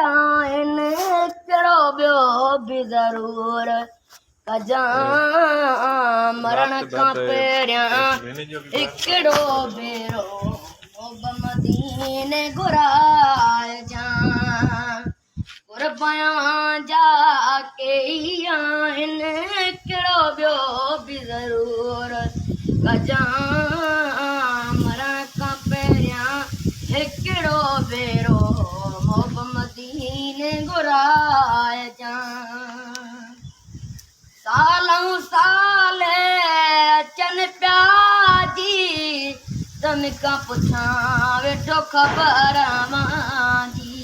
आहिन कहिड़ो ॿियो बि ज़रूर कजां मरण खां पहिरियां हिकिड़ो भेरो मदीने घुराइजां कुर्बान जा कई आहिन कहिड़ो ॿियो बि ज़रूर कजां मरण खां पहिरियां हिकिड़ो भेरो मदीने घुराइजां सालूं साल अचनि पिया जी तन खां पुछां वेठो ख़बर मुंहिंजी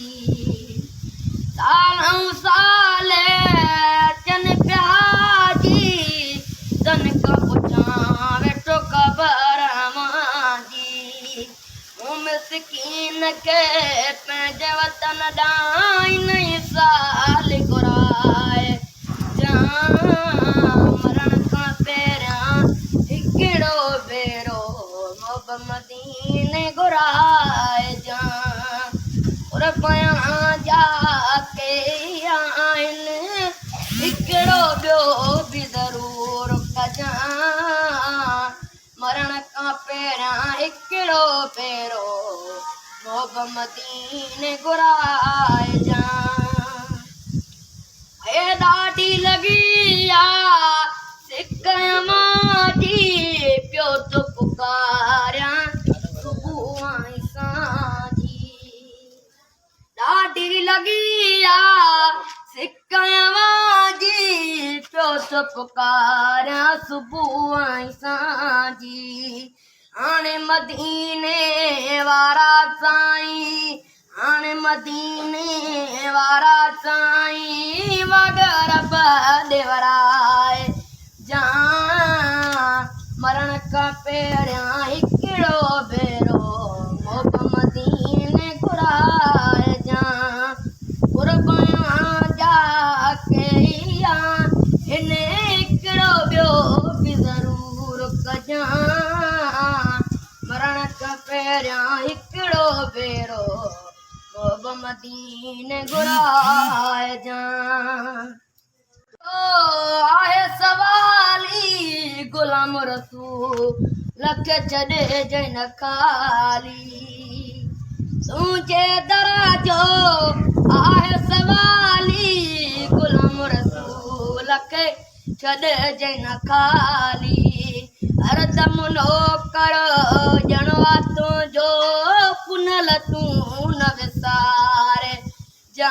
सालूं साल अचनि पिया जी तन खां पुछां वेठो ख़बर मुंहिंजी मिसकीन खे पंहिंजे वतन ॾांहुं नई साल घुराए मरण खां पहिरियां हिकिड़ो भेरो मदीने घुराइजां कुर्बान जा कई आहिन हिकिड़ो ॿियो बि ज़रूर कजां मरण खां पहिरियां हिकिड़ो भेरो मदीने घुराइजां ॾाढी लॻी सिक मां पियो थो पुकारियां सुबुह सां ॾाढी लॻी सिक मां पियो थो पुकारियां सुबुह सां हाणे मदीने वारा साईं हाणे मदीने वारा साईं वगर बराए जा मरण खां पहिरियां हिकिड़ो भेरो मदीने घुराइजां कुर्बान जा कई हिन हिकिड़ो ॿियो बि ज़रूर कजां मरण खां पहिरियां हिकिड़ो भेरो मदीने घुराइजां आहे सवाली गुलाम रसूल खे छॾे जन खाली तुंहिंजे दर जो आहे सवाली गुलाम रसूल खे छॾे जन खाली हरदम नौकर ॼणवा तुंहिंजो पुनल तूं न विसारे जा